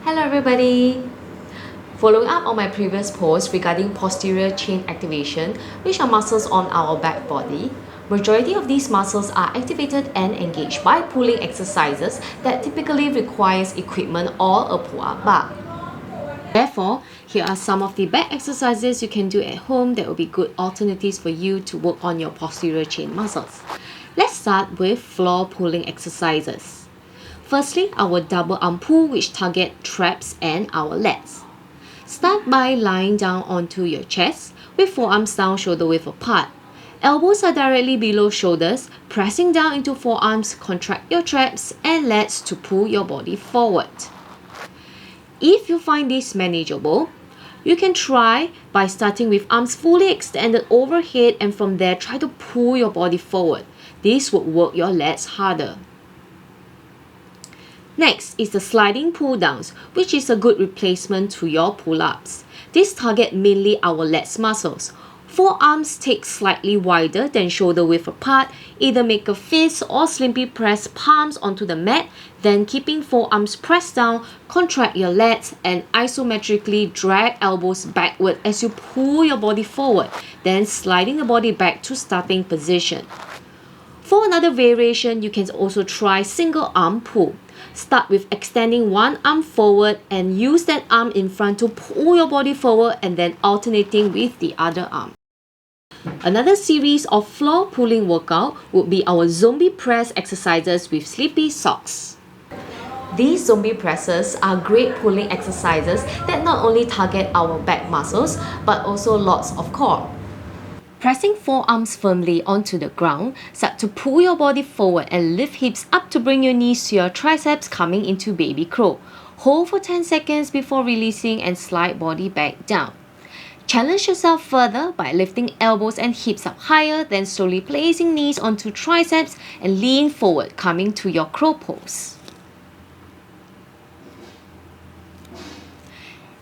Hello everybody! Following up on my previous post regarding posterior chain activation, which are muscles on our back body, majority of these muscles are activated and engaged by pulling exercises that typically requires equipment or a pull-up bar. Therefore, here are some of the back exercises you can do at home that will be good alternatives for you to work on your posterior chain muscles. Let's start with floor pulling exercises. Firstly, our double arm pull, which target traps and our lats. Start by lying down onto your chest with forearms down shoulder width apart. Elbows are directly below shoulders, pressing down into forearms, contract your traps and lats to pull your body forward. If you find this manageable, you can try by starting with arms fully extended overhead and from there try to pull your body forward. This would work your lats harder. Next is the sliding pull-downs, which is a good replacement to your pull-ups. This target mainly our lats muscles. Forearms take slightly wider than shoulder width apart. Either make a fist or simply press palms onto the mat, then keeping forearms pressed down, contract your lats and isometrically drag elbows backward as you pull your body forward, then sliding the body back to starting position. For another variation, you can also try single arm pull. Start with extending one arm forward and use that arm in front to pull your body forward and then alternating with the other arm. Another series of floor pulling workout would be our zombie press exercises with sleepy socks. These zombie presses are great pulling exercises that not only target our back muscles but also lots of core. Pressing forearms firmly onto the ground, start to pull your body forward and lift hips up to bring your knees to your triceps, coming into baby crow. Hold for 10 seconds before releasing and slide body back down. Challenge yourself further by lifting elbows and hips up higher, then slowly placing knees onto triceps and lean forward, coming to your crow pose.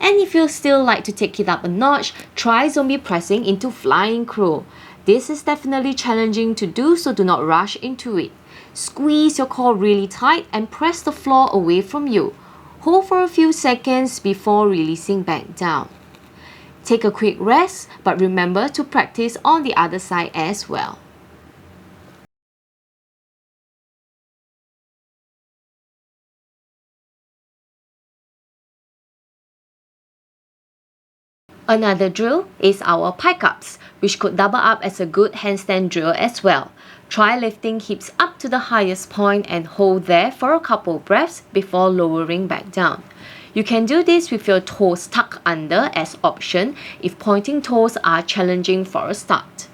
And if you still like to take it up a notch, try zombie pressing into flying crow. This is definitely challenging to do, so do not rush into it. Squeeze your core really tight and press the floor away from you. Hold for a few seconds before releasing back down. Take a quick rest, but remember to practice on the other side as well. Another drill is our Pike Ups, which could double up as a good handstand drill as well. Try lifting hips up to the highest point and hold there for a couple breaths before lowering back down. You can do this with your toes tucked under as option if pointing toes are challenging for a start.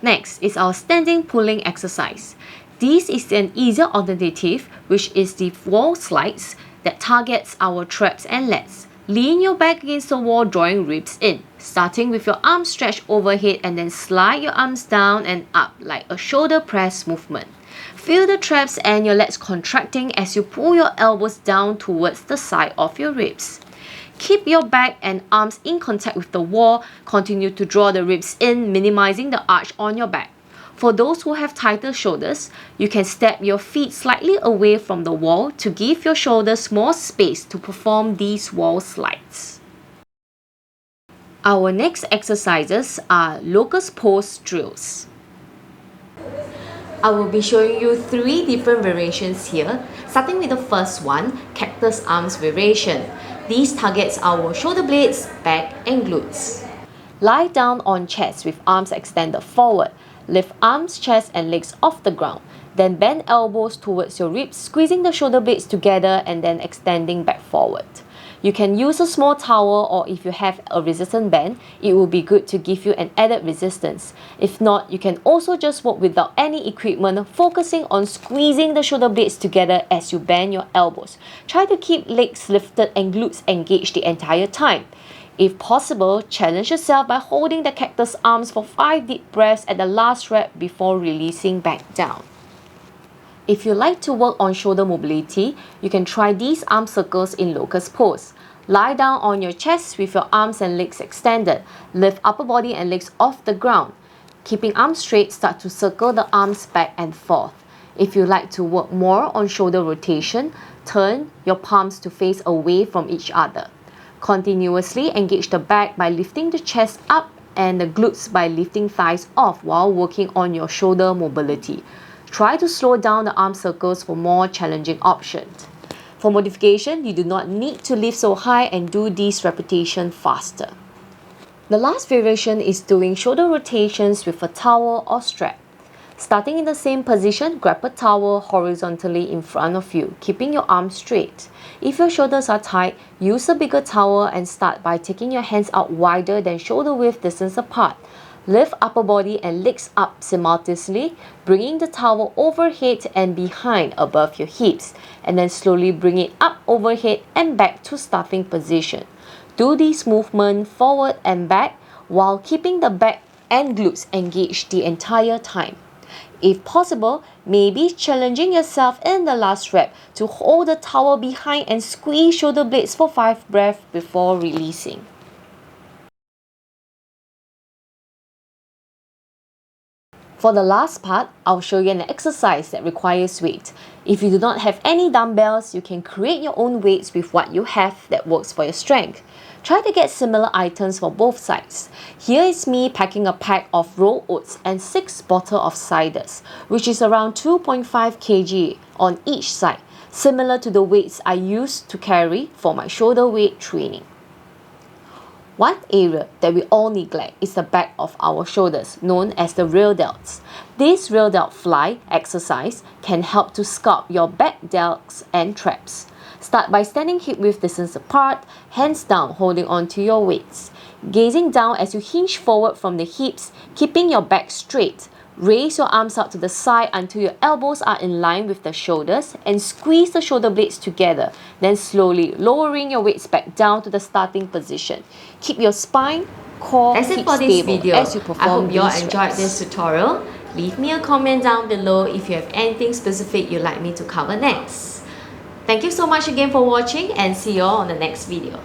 Next is our standing pulling exercise. This is an easier alternative, which is the wall slides that targets our traps and lats. Lean your back against the wall, drawing ribs in. Starting with your arms stretched overhead and then slide your arms down and up like a shoulder press movement. Feel the traps and your lats contracting as you pull your elbows down towards the side of your ribs. Keep your back and arms in contact with the wall. Continue to draw the ribs in, minimizing the arch on your back. For those who have tighter shoulders, you can step your feet slightly away from the wall to give your shoulders more space to perform these wall slides. Our next exercises are locust pose drills. I will be showing you 3 different variations here, starting with the first one, cactus arms variation. These targets our shoulder blades, back and glutes. Lie down on chest with arms extended forward. Lift arms, chest and legs off the ground. Then bend elbows towards your ribs, squeezing the shoulder blades together and then extending back forward. You can use a small towel, or if you have a resistant band, it will be good to give you an added resistance. If not, you can also just work without any equipment, focusing on squeezing the shoulder blades together as you bend your elbows. Try to keep legs lifted and glutes engaged the entire time. If possible, challenge yourself by holding the cactus arms for 5 deep breaths at the last rep before releasing back down. If you like to work on shoulder mobility, you can try these arm circles in locust pose. Lie down on your chest with your arms and legs extended. Lift upper body and legs off the ground. Keeping arms straight, start to circle the arms back and forth. If you like to work more on shoulder rotation, turn your palms to face away from each other. Continuously engage the back by lifting the chest up and the glutes by lifting thighs off while working on your shoulder mobility. Try to slow down the arm circles for more challenging options. For modification, you do not need to lift so high and do these repetitions faster. The last variation is doing shoulder rotations with a towel or strap. Starting in the same position, grab a towel horizontally in front of you, keeping your arms straight. If your shoulders are tight, use a bigger towel and start by taking your hands out wider than shoulder width distance apart. Lift upper body and legs up simultaneously, bringing the towel overhead and behind above your hips, and then slowly bring it up overhead and back to starting position. Do this movement forward and back while keeping the back and glutes engaged the entire time. If possible, maybe challenging yourself in the last rep to hold the towel behind and squeeze shoulder blades for 5 breaths before releasing. For the last part, I'll show you an exercise that requires weight. If you do not have any dumbbells, you can create your own weights with what you have that works for your strength. Try to get similar items for both sides. Here is me packing a pack of rolled oats and 6 bottles of ciders, which is around 2.5 kg on each side, similar to the weights I used to carry for my shoulder weight training. One area that we all neglect is the back of our shoulders, known as the rear delts. This rear delt fly exercise can help to sculpt your back delts and traps. Start by standing hip width distance apart, hands down holding on to your weights. Gazing down as you hinge forward from the hips, keeping your back straight. Raise your arms out to the side until your elbows are in line with the shoulders and squeeze the shoulder blades together. Then slowly lowering your weights back down to the starting position. Keep your spine, core, That's it for this video. as you perform I hope you all these enjoyed reps. this tutorial. Leave me a comment down below if you have anything specific you'd like me to cover next. Thank you so much again for watching and see you all on the next video.